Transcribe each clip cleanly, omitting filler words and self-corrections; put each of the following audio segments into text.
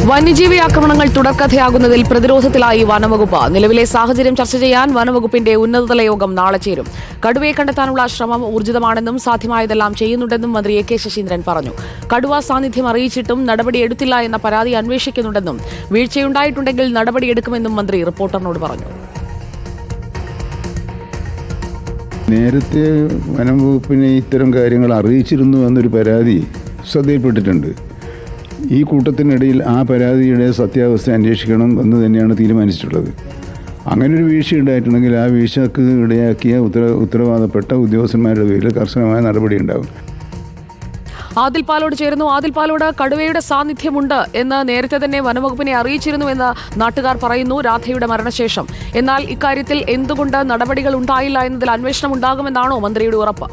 വന്യജീവി ആക്രമണങ്ങൾ തുടർക്കഥയാകുന്നതിൽ പ്രതിരോധത്തിലായി വനംവകുപ്പ്. നിലവിലെ സാഹചര്യം ചർച്ച ചെയ്യാൻ വനംവകുപ്പിന്റെ ഉന്നതതല യോഗം നാളെ ചേരും. കടുവയെ കണ്ടെത്താനുള്ള ശ്രമം ഊർജിതമാണെന്നും സാധ്യമായതെല്ലാം ചെയ്യുന്നുണ്ടെന്നും മന്ത്രി എ കെ ശശീന്ദ്രൻ പറഞ്ഞു. കടുവ സാന്നിധ്യം അറിയിച്ചിട്ടും നടപടിയെടുത്തില്ല എന്ന പരാതി അന്വേഷിക്കുന്നുണ്ടെന്നും വീഴ്ചയുണ്ടായിട്ടുണ്ടെങ്കിൽ നടപടിയെടുക്കുമെന്നും മന്ത്രി റിപ്പോർട്ടറിനോട് പറഞ്ഞു. നേരത്തെ വനംവകുപ്പിനെ ഇത്തരം കാര്യങ്ങൾ അറിയിച്ചിരുന്നു എന്നൊരു പരാതി ശ്രദ്ധയിൽപ്പെട്ടിട്ടുണ്ട്. ഈ കൂട്ടത്തിനിടയിൽ ആ പരാതിയുടെ സത്യാവസ്ഥ അന്വേഷിക്കണം എന്ന് തന്നെയാണ് തീരുമാനിച്ചിട്ടുള്ളത്. അങ്ങനൊരു വീഴ്ച ഉണ്ടായിട്ടുണ്ടെങ്കിൽ ആ വീഴ്ചക്ക് ഇടയാക്കിയ ഉത്തരവാദപ്പെട്ട ഉദ്യോഗസ്ഥന്മാരുടെ പേരിൽ കർശനമായ നടപടി ഉണ്ടാകും. ആദിൽ പാലോട് ചേരുന്നു. ആദിൽ പാലോട്, കടുവയുടെ സാന്നിധ്യമുണ്ട് എന്ന് നേരത്തെ തന്നെ വനംവകുപ്പിനെ അറിയിച്ചിരുന്നുവെന്ന് നാട്ടുകാർ പറയുന്നു രാധയുടെ മരണശേഷം. എന്നാൽ ഇക്കാര്യത്തിൽ എന്തുകൊണ്ട് നടപടികൾ ഉണ്ടായില്ല എന്നതിൽ അന്വേഷണം ഉണ്ടാകുമെന്നാണോ മന്ത്രിയുടെ ഉറപ്പ്?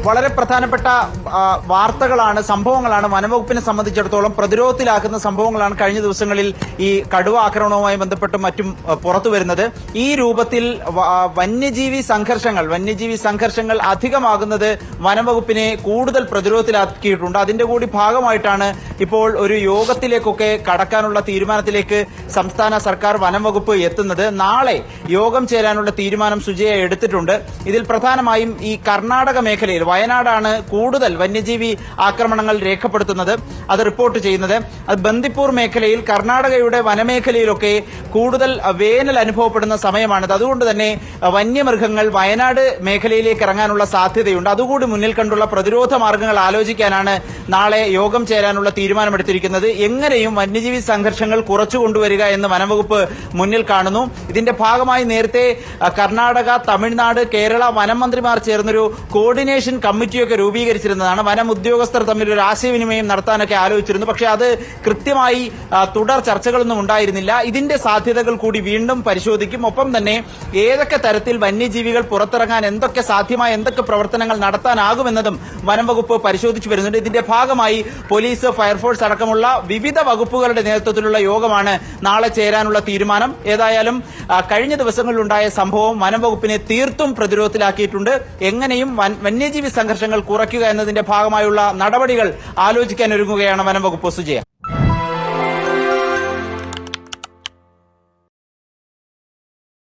വളരെ പ്രധാനപ്പെട്ട വാർത്തകളാണ്, സംഭവങ്ങളാണ് വനംവകുപ്പിനെ സംബന്ധിച്ചിടത്തോളം പ്രതിരോധത്തിലാക്കുന്ന സംഭവങ്ങളാണ് കഴിഞ്ഞ ദിവസങ്ങളിൽ ഈ കടുവ ആക്രമണവുമായി ബന്ധപ്പെട്ടും മറ്റും പുറത്തു വരുന്നത്. ഈ രൂപത്തിൽ വന്യജീവി സംഘർഷങ്ങൾ അധികമാകുന്നത് വനംവകുപ്പിനെ കൂടുതൽ പ്രതിരോധത്തിലാക്കിയിട്ടുണ്ട്. അതിന്റെ കൂടി ഭാഗമായിട്ടാണ് ഇപ്പോൾ ഒരു യോഗത്തിലേക്കൊക്കെ കടക്കാനുള്ള തീരുമാനത്തിലേക്ക് സംസ്ഥാന സർക്കാർ വനംവകുപ്പ് എത്തുന്നത്. നാളെ യോഗം ചേരാനുള്ള തീരുമാനം സുജയ എടുത്തിട്ടുണ്ട്. ഇതിൽ പ്രധാനമായും ഈ കർണാടക മേഖലയിൽ വയനാടാണ് കൂടുതൽ വന്യജീവി ആക്രമണങ്ങൾ രേഖപ്പെടുത്തുന്നത്, അത് റിപ്പോർട്ട് ചെയ്യുന്നത്. അത് ബന്ദിപ്പൂർ മേഖലയിൽ കർണാടകയുടെ വനമേഖലയിലൊക്കെ കൂടുതൽ വേനൽ അനുഭവപ്പെടുന്ന സമയമാണിത്. അതുകൊണ്ട് തന്നെ വന്യമൃഗങ്ങൾ വയനാട് മേഖലയിലേക്ക് ഇറങ്ങാനുള്ള സാധ്യതയുണ്ട്. അതുകൂടി മുന്നിൽ കണ്ടുള്ള പ്രതിരോധ മാർഗങ്ങൾ ആലോചിക്കാനാണ് നാളെ യോഗം ചേരാനുള്ള തീരുമാനമെടുത്തിരിക്കുന്നത്. എങ്ങനെയും വന്യജീവി സംഘർഷങ്ങൾ കുറച്ചുകൊണ്ടുവരിക എന്ന് വനംവകുപ്പ് മുന്നിൽ കാണുന്നു. ഇതിന്റെ ഭാഗമായി നേരത്തെ കർണാടക, തമിഴ്നാട്, കേരള വനം മന്ത്രിമാർ ചേർന്നൊരു കോർഡിനേഷൻ കമ്മിറ്റിയൊക്കെ രൂപീകരിച്ചിരുന്നതാണ്. വനം ഉദ്യോഗസ്ഥർ തമ്മിൽ ഒരു ആശയവിനിമയം നടത്താനൊക്കെ ആലോചിച്ചിരുന്നു. പക്ഷേ അത് കൃത്യമായി തുടർ ചർച്ചകളൊന്നും ഉണ്ടായിരുന്നില്ല. ഇതിന്റെ സാധ്യതകൾ കൂടി വീണ്ടും പരിശോധിക്കും. ഒപ്പം തന്നെ ഏതൊക്കെ തരത്തിൽ വന്യജീവികൾ പുറത്തിറങ്ങാൻ സാധ്യമായ എന്തൊക്കെ പ്രവർത്തനങ്ങൾ നടത്താനാകുമെന്നതും വനംവകുപ്പ് പരിശോധിച്ചു വരുന്നുണ്ട്. ഇതിന്റെ ഭാഗമായി പോലീസ്, ഫയർഫോഴ്സ് അടക്കമുള്ള വിവിധ വകുപ്പുകളുടെ നേതൃത്വത്തിലുള്ള യോഗമാണ് നാളെ ചേരാനുള്ള തീരുമാനം. ഏതായാലും കഴിഞ്ഞ ദിവസങ്ങളിലുണ്ടായ സംഭവം വനംവകുപ്പിനെ തീർത്തും പ്രതിരോധത്തിലാക്കിയിട്ടുണ്ട്. എങ്ങനെയും വന്യജീവി സംഘർഷങ്ങൾ കുറയ്ക്കുക എന്നതിന്റെ ഭാഗമായുള്ള നടപടികൾ ആലോചിക്കാൻ ഒരുങ്ങുകയാണ് വനംവകുപ്പ്. സുജയ.